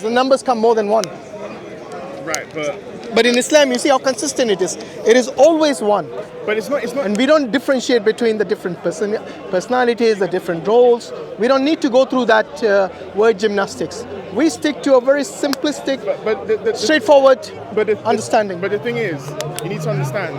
The numbers come more than one. Right, But in Islam, you see how consistent it is. It is always one. but it's not. And we don't differentiate between the different personalities, the different roles. We don't need to go through that word gymnastics. We stick to a very simplistic, straightforward understanding. But the thing is, you need to understand,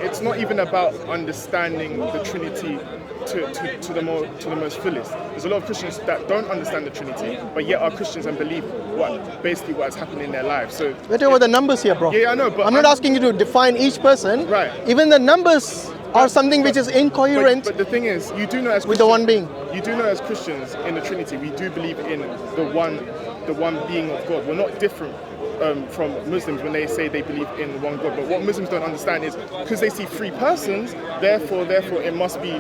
it's not even about understanding the Trinity to the most fullest. There's a lot of Christians that don't understand the Trinity, but yet are Christians and believe what has happened in their lives. So we're talking about the numbers here, bro. Yeah, I know, but I'm not asking you to define each person. Right. Even the numbers are something which is incoherent. But the thing is, you do know as with the one being. You do know as Christians in the Trinity, we do believe in the one being of God. We're not different from Muslims when they say they believe in one God. But what Muslims don't understand is because they see three persons, therefore it must be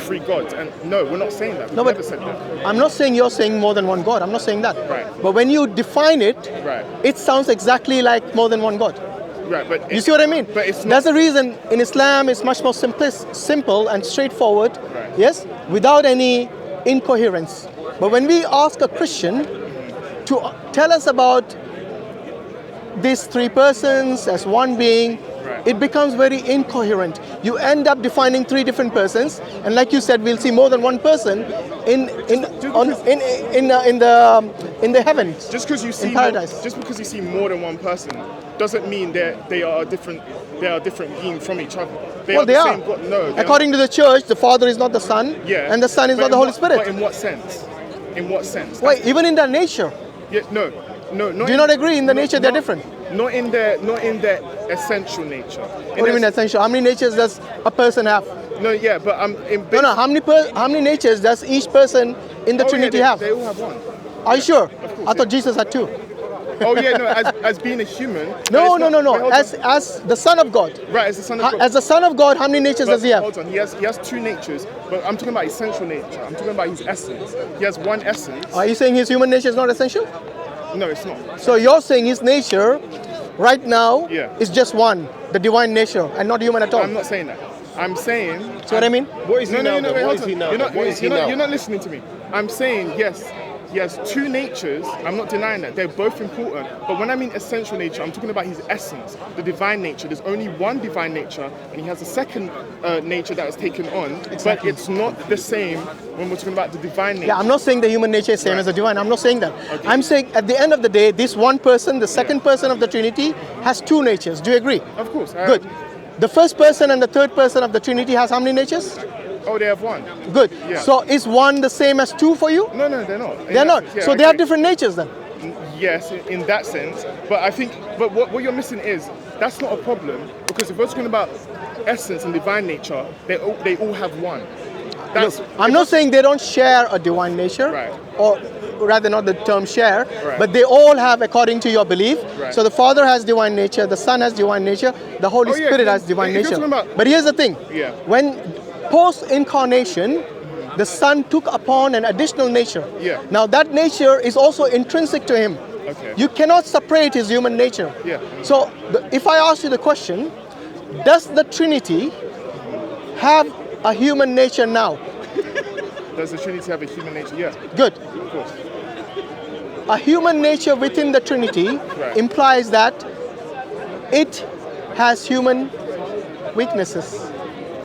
three gods. And no, we're not saying that. We've never said that. I'm not saying you're saying more than one God. I'm not saying that. Right. But when you define it, right, it sounds exactly like more than one God. Right, but you see what I mean? But it's not. That's the reason in Islam it's much more simple and straightforward. Right. Yes, without any incoherence. But when we ask a Christian to tell us about these three persons as one being, right, it becomes very incoherent. You end up defining three different persons, and like you said, we'll see more than one person in the heavens. Just because you see in paradise. Just because you see more than one person doesn't mean they are different beings from each other. They are the same God. No. According to the church, the Father is not the Son, yeah, and the Son is not the Holy Spirit. But in what sense? In what sense? Wait, even in their nature. Yeah, no. Do you not agree in the nature they're different? Not in their essential nature. What do you mean essential? How many natures does a person have? No, yeah, but how many natures does each person in the Trinity have? They all have one. Are you sure? Of course, I thought Jesus had two. Oh yeah, no, as being a human. No. Wait, as the Son of God. Right, as the Son of God. As the Son of God, how many natures does he have? Hold on, he has two natures, but I'm talking about essential nature. I'm talking about his essence. He has one essence. Are you saying his human nature is not essential? No, it's not. So you're saying his nature, right now, is just one, the divine nature, and not human at all? I'm not saying that. I'm saying. See what I mean? What is he now? No, what is he now? You're not listening to me. I'm saying yes. He has two natures. I'm not denying that. They're both important. But when I mean essential nature, I'm talking about his essence, the divine nature. There's only one divine nature, and he has a second nature that is taken on. Exactly. But it's not the same when we're talking about the divine nature. Yeah, I'm not saying the human nature is same as the divine. I'm not saying that. Okay. I'm saying at the end of the day, this one person, the second person of the Trinity, has two natures. Do you agree? Of course. Good. The first person and the third person of the Trinity has how many natures? Oh, they have one. Good. Yeah. So is one the same as two for you? No, they're not. They're not. Yeah, so they have different natures then? Yes, in that sense. But I think, what you're missing is, that's not a problem, because if we're talking about essence and divine nature, they all have one. I'm not saying they don't share a divine nature, right, or rather not the term share, right, but they all have according to your belief. Right. So the Father has divine nature, the Son has divine nature, the Holy Spirit has divine nature. But here's the thing, when post-incarnation, the Son took upon an additional nature. Yeah. Now that nature is also intrinsic to him. Okay. You cannot separate his human nature. Yeah. So if I ask you the question, does the Trinity have a human nature now? Does the Trinity have a human nature? Yeah. Good. Of course. A human nature within the Trinity implies that it has human weaknesses.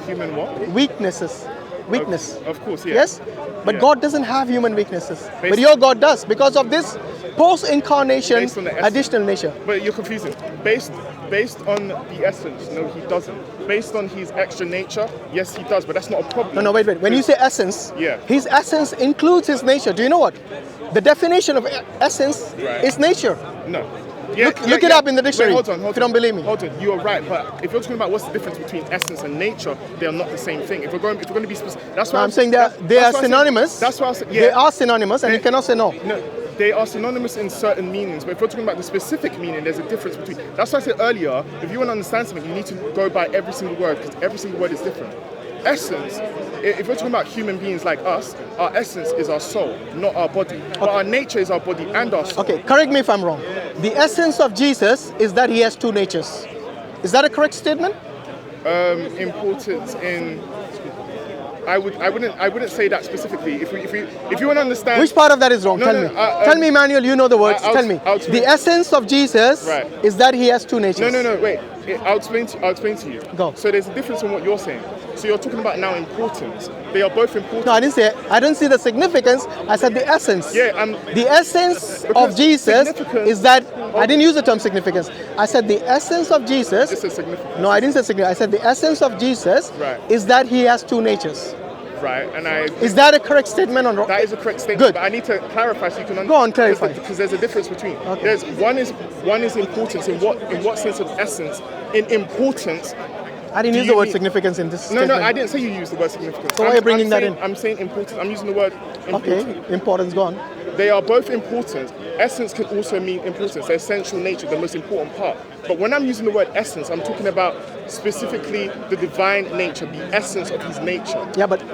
Human what? Weaknesses. Weakness. Of course, yeah. Yes? But God doesn't have human weaknesses. But your God does because of this post-incarnation additional nature. But you're confusing. Based on the essence, no, he doesn't. Based on his extra nature, yes, he does, but that's not a problem. No, wait. When you say essence, his essence includes his nature. Do you know what? The definition of essence is nature. No. Look it up in the dictionary. Wait, hold on. If you don't believe me. Hold on, you are right. But if you're talking about what's the difference between essence and nature, they are not the same thing. If we're going to be specific, that's why I'm saying they are synonymous. That's why I said, they are synonymous, and you cannot say no. No, they are synonymous in certain meanings. But if we're talking about the specific meaning, there's a difference between. That's why I said earlier. If you want to understand something, you need to go by every single word because every single word is different. Essence. If we're talking about human beings like us, our essence is our soul, not our body. But our nature is our body and our soul. Okay, correct me if I'm wrong. The essence of Jesus is that he has two natures. Is that a correct statement? Importance in I wouldn't say that specifically. If you want to understand, Which part of that is wrong? No, Tell no, me. Tell me, Emmanuel. You know the words. I'll Tell me. explain. The essence of Jesus is that he has two natures. No. Wait. I'll explain to you. Go. So there's a difference in what you're saying. So you're talking about now importance. They are both important. No, I didn't say. I don't see the significance. I said the essence. Yeah. The essence of Jesus is that. I didn't use the term significance. I said the essence of Jesus. This is significant. No, I didn't say significance. I said the essence of Jesus is that he has two natures. Right, and Is that a correct statement or not? That is a correct statement. Good. But I need to clarify so you can understand. Go on, clarify. Because there's a difference between. Okay. There's one is importance in what sense of essence. In importance. I didn't use the word significance in this statement. No, I didn't say you used the word significance. So why are you bringing that in? I'm saying importance. I'm using the word important. Okay, importance gone. They are both important. Essence can also mean importance, the essential nature, the most important part. But when I'm using the word essence, I'm talking about specifically the divine nature, the essence of his nature. Yeah, but So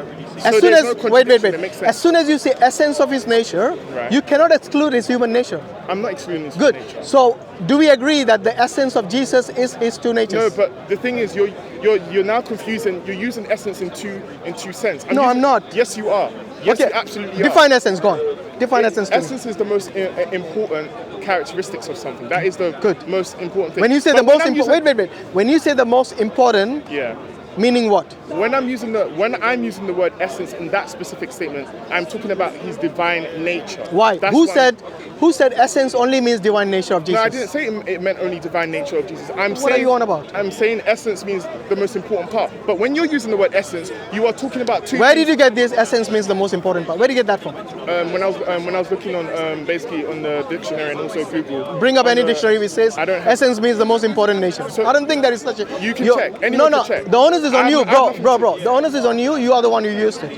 as soon there's as no wait, contradiction, it makes sense. as soon as you say essence of his nature, Right. you cannot exclude his human nature. I'm not excluding his Good. nature. So, do we agree that the essence of Jesus is his two natures? No, but the thing is, you're now confusing. You're using essence in two sense. I'm not. Yes, you are. Yes, Okay, you absolutely are. define essence. Go on. Define essence. To me. Essence is the most important characteristics of something. That is the most important thing. When you say But the most I'm important, wait. When you say the most important, Yeah. meaning what? When I'm using the word essence in that specific statement, I'm talking about his divine nature. Why? That's Who said essence only means divine nature of Jesus? No, I didn't say it meant only divine nature of Jesus. What are you on about? I'm saying essence means the most important part. But when you're using the word essence, you are talking about two. Where did you get this essence means the most important part? Where did you get that from? When I was looking on basically on the dictionary and also Google. Bring up any dictionary which says I don't have- essence means the most important nature. So- I don't think there is such a. You can check. Anyone can check. The onus is on you, I have bro. nothing The onus is on you. You are the one who used it.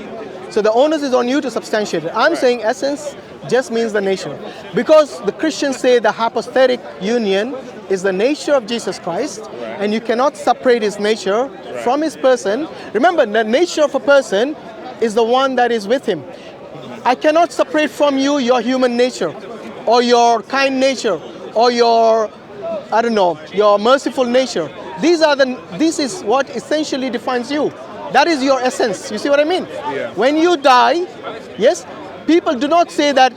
So the onus is on you to substantiate it. I'm saying essence just means the nature, because the Christians say the hypostatic union is the nature of Jesus Christ, and you cannot separate his nature from his person. Remember, the nature of a person is the one that is with him. I cannot separate from you your human nature, or your kind nature, or your, I don't know, your merciful nature. This is what essentially defines you. That is your essence. You see what I mean? Yeah. When you die, yes, people do not say that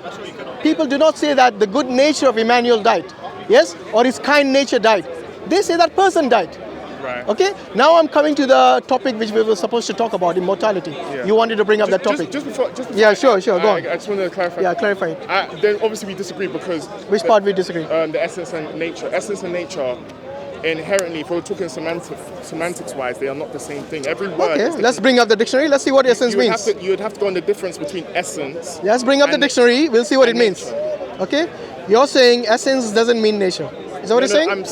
the good nature of Emmanuel died, yes, or his kind nature died. They say that person died. Right. Okay. Now I'm coming to the topic which we were supposed to talk about, immortality. Yeah. You wanted to bring up that topic. Just before. Yeah, sure. Go on. I just wanted to clarify. Yeah, clarify it. Then obviously we disagree because. Which part we disagree? The essence and nature. Essence and nature. Inherently, if we're talking semantics-wise, they are not the same thing. Every word. Okay, let's bring up the dictionary. Let's see what essence means. You would have to go on the difference between essence. Let's bring up the dictionary. We'll see what it means. Okay? You're saying essence doesn't mean nature. Is that what you're saying? I'm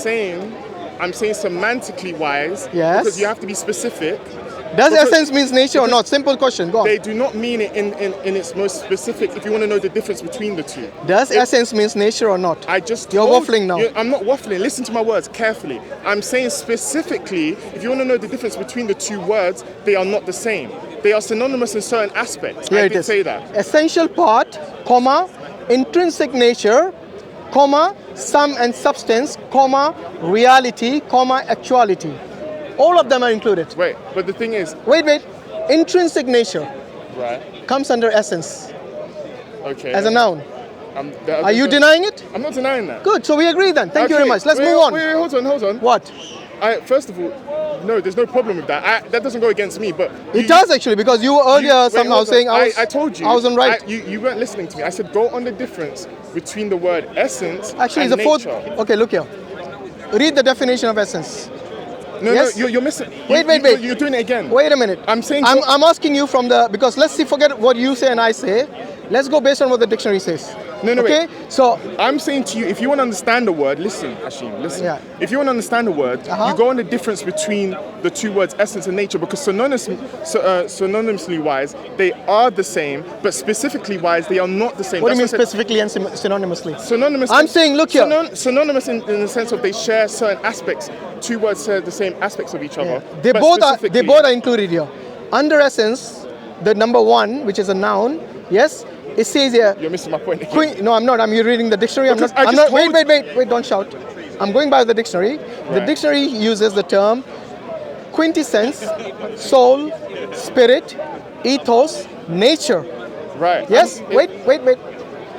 saying semantically wise. Yes. Because you have to be specific. Does essence means nature or not? Simple question. Go on. They do not mean it in its most specific. If you want to know the difference between the two. Does essence means nature or not? You're waffling now. I'm not waffling. Listen to my words carefully. I'm saying specifically, if you want to know the difference between the two words, they are not the same. They are synonymous in certain aspects. Here I it did is. say that. Essential part, comma, intrinsic nature, comma, sum and substance, comma, reality, comma, actuality. All of them are included. Wait, but the thing is. Wait. Intrinsic nature. Right. Comes under essence. Okay. As a noun. Are you denying it? I'm not denying that. Good. So we agree then. Thank you very much. Let's move on. Wait, hold on. What? First of all, no, there's no problem with that. That doesn't go against me, but It does actually, because you were earlier somehow saying I told you I wasn't right. You weren't listening to me. I said go on the difference between the word essence Actually, and it's a fourth. nature. Okay, look here. Read the definition of essence. No, Yes? no, you're missing. Wait. You're doing it again. Wait a minute. I'm asking you from the, because let's see, forget what you say and I say. Let's go based on what the dictionary says. No, okay? wait. So I'm saying to you, if you want to understand the word, listen, Hashim, listen. Yeah. If you want to understand the word, you go on the difference between the two words, essence and nature, because synonymously wise, they are the same, but specifically wise, they are not the same. What do you mean specifically and synonymously? Synonymous. I'm saying, look here. Synonymous in the sense of they share certain aspects. Two words share the same aspects of each other. They but both are specifically- included here. Under essence, the number one, which is a noun, yes, it says here. You're missing my point again. No, I'm not. I'm reading the dictionary. Because I'm not. Wait, don't shout. I'm going by the dictionary. The dictionary uses the term quintessence, soul, spirit, ethos, nature. Right. Yes? Wait.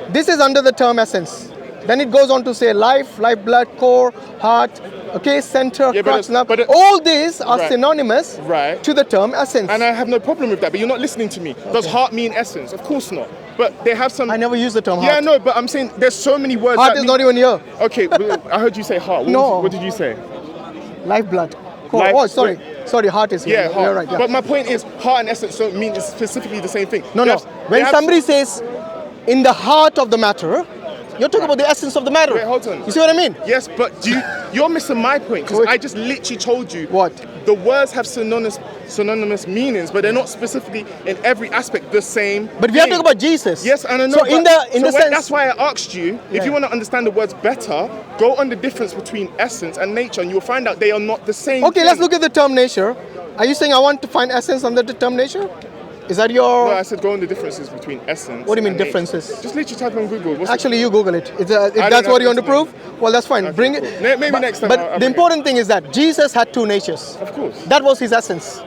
This is under the term essence. Then it goes on to say life, lifeblood, core, heart, okay, center, Yeah, crux, nerve. but All these are Right. synonymous Right. to the term essence. And I have no problem with that, but you're not listening to me. Does heart mean essence? Of course not. But they have some. I never use the term Yeah, heart. no, but I'm saying there's so many words. Heart that is mean- not even here. Okay, I heard you say heart. No. What did you say? Lifeblood. Core. Life- Oh, sorry. Sorry, heart is here. Yeah, heart. You're right. Yeah. But my point is, heart and essence don't mean it's specifically the same thing. No. They When have somebody says in the heart of the matter, you're talking about the essence of the matter. Wait, hold on. You see what I mean? Yes, but you're missing my point because Wait. I just literally told you What? the words have synonymous meanings, but they're not specifically in every aspect the same. But we are thing. talking about Jesus. Yes, and I know. So in but- the so sense, that's why I asked you if Yeah. you want to understand the words better, go on the difference between essence and nature, and you'll find out they are not the same. okay, thing. let's look at the term nature. Are you saying I want to find essence under the term nature? Is that your? No, I said go on the differences between essence. What do you mean and nature. differences? Just literally type on Google. What's the- Actually, you Google it. If don't that's what you want to have prove, well, that's fine. Okay, Bring cool. it. Maybe but, next time But I'll the bring it. important thing is that Jesus had two natures. Of course. That was his essence.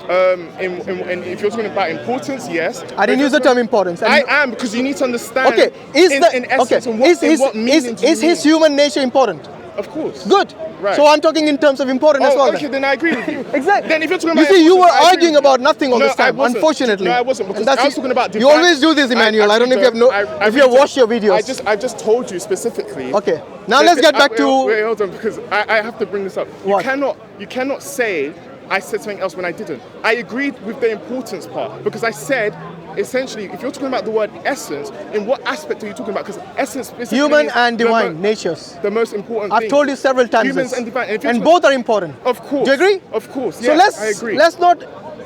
And if you're talking about importance, yes. I didn't use the term importance. And I you- am because you need to understand. okay, is in essence and what, is his, in what meaning do you is his mean? human nature important? Of course. Good. Right. So I'm talking in terms of importance as Oh, well. okay, then I agree with you. Exactly. Then if you're talking You about see, you were importance, I agree arguing with you. about nothing all No, this I time, wasn't. unfortunately. No, I wasn't because And that's I was it. talking about You divine- always do this, Emmanuel. I don't know if you have I if you have really watched your videos. I just told you specifically. Okay. Now let's get back to. Wait, hold on, because I have to bring this up. What? You cannot say I said something else when I didn't. I agreed with the importance part because I said essentially if you're talking about the word essence, in what aspect are you talking about? Because essence specifically Human means and the divine natures. The most important I've thing. told you several times Humans this. and divine. If you're And talking- both are important. Of course. Do you agree? Of course. So Yes, I agree. let's not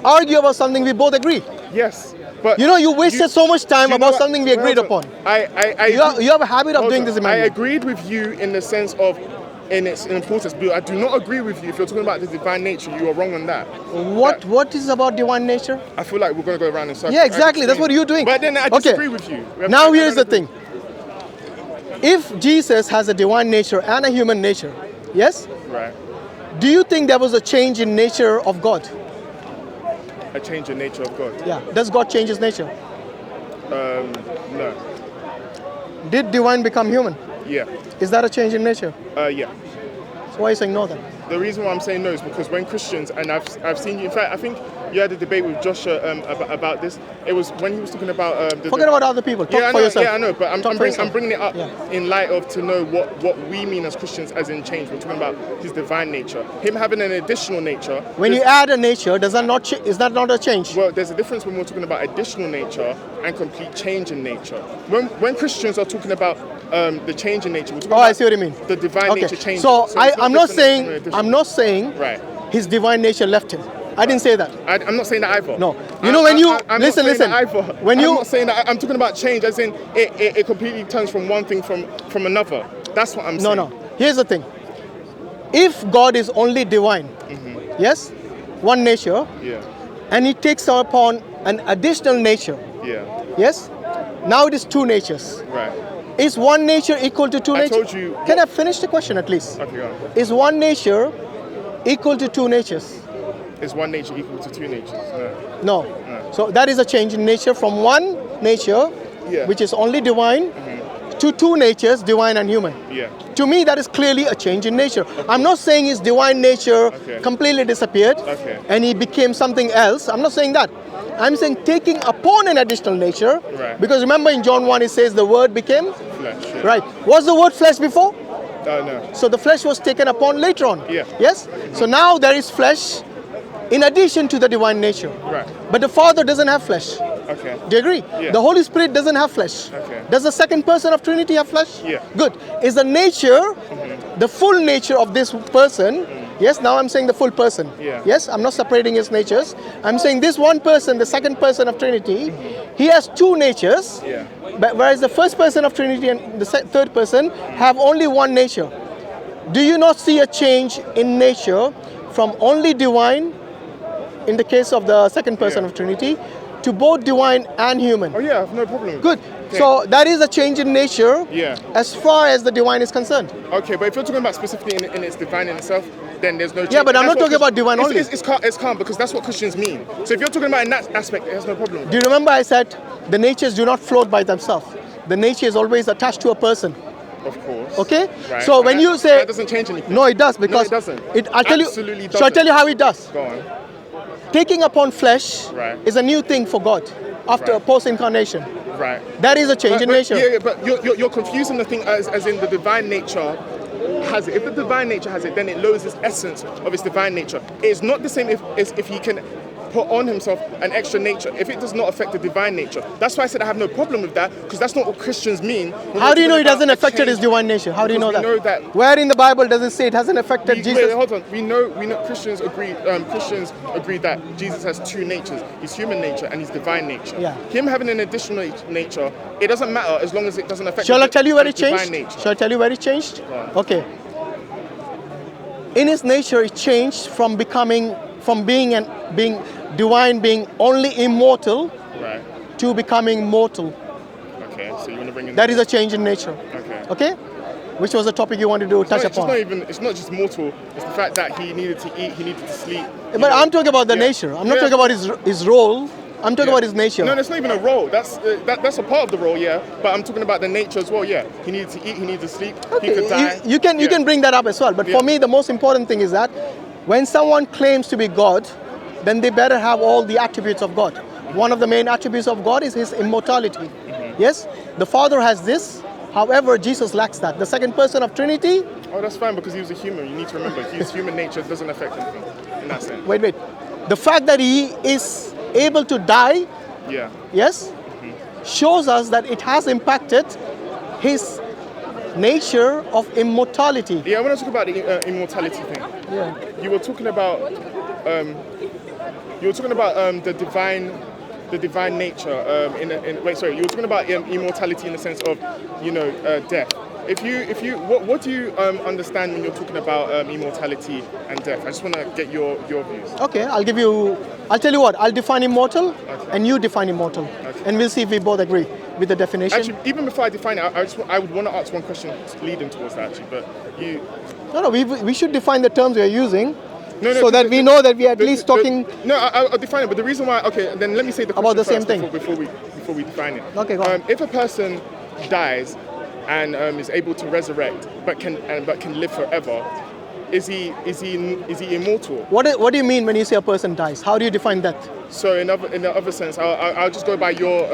argue about something we both agree. Yes. But You know, you wasted so much time you know about what? something we agreed Hold upon. on. I You have a habit of Hold doing on. this, I Emmanuel. agreed with you in the sense of in its importance, but I do not agree with you if you're talking about the divine nature. You are wrong on that. What is about divine nature? I feel like we're going to go around in circles. Yeah, exactly. That's what you're doing. But then I Okay. disagree with you. Now I here's the don't thing. If Jesus has a divine nature and a human nature, yes? agree. Right. Do you think there was a change in nature of God? A change in nature of God. Yeah. Does God change his nature? No. Did divine become human? Yeah. Is that a change in nature? Yeah. So why are you saying no then? The reason why I'm saying no is because when Christians, and I've seen you, in fact, I think you had a debate with Joshua about this. It was when he was talking about Forget about other people. Talk yeah, I for know, yourself. Yeah, I know, but Talk for yourself. I'm bringing it up Yeah. in light of to know what we mean as Christians as in change. We're talking about his divine nature, him having an additional nature. When you add a nature, does that not is that not a change? Well, there's a difference when we're talking about additional nature and complete change in nature. When Christians are talking about the change in nature, we're talking Oh, about I see what you mean. the divine Okay. nature change. So it's not I'm not different saying from an additional. I'm not saying Right. his divine nature left him. I didn't say that. I'm not saying that either. No. You know, when you- I'm listen, not saying listen. that either. When I'm you- not saying that. I'm talking about change, as in it completely turns from one thing from another. That's what I'm saying. No. Here's the thing. If God is only divine, yes, one nature, Yeah. and he takes upon an additional nature, Yeah. yes, now it is two natures. Right. Is one nature equal to two I natures? told you- Can I finish the question at least? Okay. Go on. Is one nature equal to two natures? Is one nature equal to two natures? No. So that is a change in nature from one nature, Yeah. which is only divine, to two natures, divine and human. Yeah. To me, that is clearly a change in nature. I'm not saying his divine nature Okay. completely disappeared Okay. and he became something else. I'm not saying that. I'm saying taking upon an additional nature. Right. Because remember in John 1 it says the word became, Flesh. Yeah. right. Was the word flesh before? No. So the flesh was taken upon later on. Yeah. Yes? So now there is flesh in addition to the divine nature. Right. But the Father doesn't have flesh. Okay. Do you agree? Yeah. The Holy Spirit doesn't have flesh. Okay. Does the second person of Trinity have flesh? Yeah. Good. Is the nature, the full nature of this person, yes, now I'm saying the full person. Yeah. Yes, I'm not separating his natures. I'm saying this one person, the second person of Trinity, he has two natures, Yeah. but whereas the first person of Trinity and the third person have only one nature. Do you not see a change in nature from only divine, in the case of the second person Yeah. of Trinity, to both divine and human? Oh yeah, I have no problem. Good. So that is a change in nature Yeah. as far as the divine is concerned. Okay, but if you're talking about specifically in its divine in itself, then there's no change. Yeah, but I'm And that's not talking what about divine only. It's calm because that's what Christians mean. So if you're talking about in that aspect, it has no problem. Do you remember I said the natures do not float by themselves? The nature is always attached to a person. Of course. Okay? Right. So when you say... That doesn't change anything. No, it does, because... it doesn't. I'll tell Absolutely you. Shall I doesn't. tell you how it does? Go on. Taking upon flesh Right. is a new thing for God after Right. post-incarnation. Right. That is a change in nature. Yeah, but you're confusing the thing as in the divine nature has it. If the divine nature has it, then it loses essence of its divine nature. It's not the same if he can put on himself an extra nature, if it does not affect the divine nature. That's why I said I have no problem with that, because that's not what Christians mean. How do you know it hasn't affected his divine nature? How do you know Because that? we know that- Where in the Bible does it say it hasn't affected Jesus? Wait, hold on. We know Christians agree that Jesus has two natures, his human nature and his divine nature. Yeah. Him having an additional nature, it doesn't matter as long as it doesn't affect Shall I tell you where it divine changed? nature. Shall I tell you where it changed? Go on. Okay. In his nature, it changed from being divine, being only immortal, Right. to becoming mortal. Okay, so you want to bring in That is a change in nature. Okay. Okay? Which was the topic you wanted to touch It's upon? not just mortal, it's the fact that he needed to eat, he needed to sleep. But I'm talking about the Yeah. nature. I'm not Yeah. talking about his role. I'm talking about his nature. No, that's not even a role. That's a part of the role, yeah. But I'm talking about the nature as well, yeah. He needed to eat, he needed to sleep, he could die. You can bring that up as well. But Yeah. for me, the most important thing is that when someone claims to be God, then they better have all the attributes of God. One of the main attributes of God is his immortality. Yes, the Father has this. However, Jesus lacks that. The second person of Trinity. Oh, that's fine because he was a human. You need to remember, his human nature doesn't affect anything in that sense. Wait. The fact that he is able to die, Yeah. yes, shows us that it has impacted his nature of immortality. Yeah, I want to talk about the immortality thing. Yeah. You were talking about the divine nature. You were talking about immortality in the sense of, death. What do you understand when you're talking about immortality and death? I just want to get your views. Okay, I'll tell you what, I'll define immortal, and you define immortal. Okay. And we'll see if we both agree with the definition. Actually, even before I define it, I would want to ask one question leading towards that, actually. But you. No, we should define the terms we are using, No, so that we know that we are at least talking. No, I'll define it. But the reason why, okay, then let me say the question About the same first thing. before we define it. Okay, go on. If a person dies and is able to resurrect, but can live forever, is he immortal? What do you mean when you say a person dies? How do you define that? So in the other sense, I'll just go by your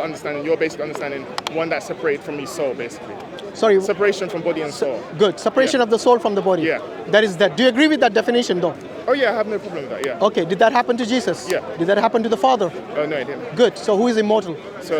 understanding, your basic understanding, one that's separated from his soul, basically. Sorry. Separation from body and soul. Good. Separation Yeah. of the soul from the body. Yeah. That is that. Do you agree with that definition, though? Oh yeah, I have no problem with that. Yeah. Okay. Did that happen to Jesus? Yeah. Did that happen to the Father? Oh no, it didn't. Good. So who is immortal? So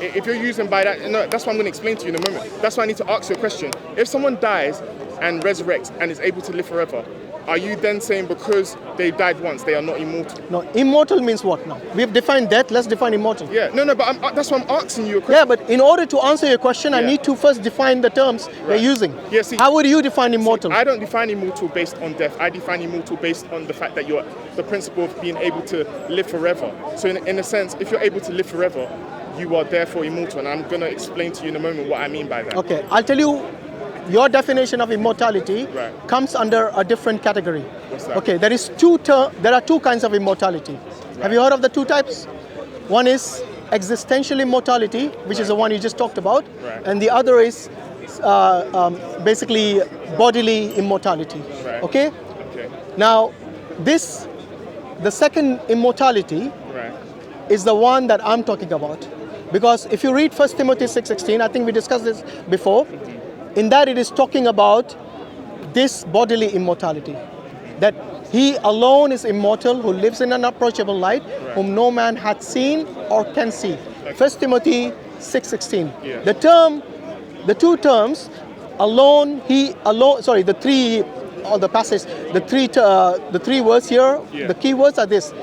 if you're using by that, no, that's what I'm going to explain to you in a moment. That's why I need to ask you a question. If someone dies and resurrects and is able to live forever, are you then saying because they died once, they are not immortal? No. Immortal means what now? We've defined death. Let's define immortal. Yeah, no, but that's why I'm asking you a question. Yeah, but in order to answer your question, I Yeah. need to first define the terms we're using. Yeah, see- How would you define immortal? I don't define immortal based on death. I define immortal based on the fact that you're the principle of being able to live forever. So in a sense, if you're able to live forever, you are therefore immortal. And I'm going to explain to you in a moment what I mean by that. Okay, I'll tell you. Your definition of immortality Right. comes under a different category. What's that? Okay, there are two kinds of immortality. Have you heard of the two types? One is existential immortality, which is the one you just talked about, Right. and the other is basically bodily immortality. Right. Okay. Okay. Now, the second immortality Right. is the one that I'm talking about, because if you read 1 Timothy 6:16, I think we discussed this before. In that it is talking about this bodily immortality, that he alone is immortal, who lives in an unapproachable light, whom no man hath seen or can see. 1 Timothy 6:16. Yeah. The two terms, alone, he alone. Sorry, the three words here. Yeah. The key words are this: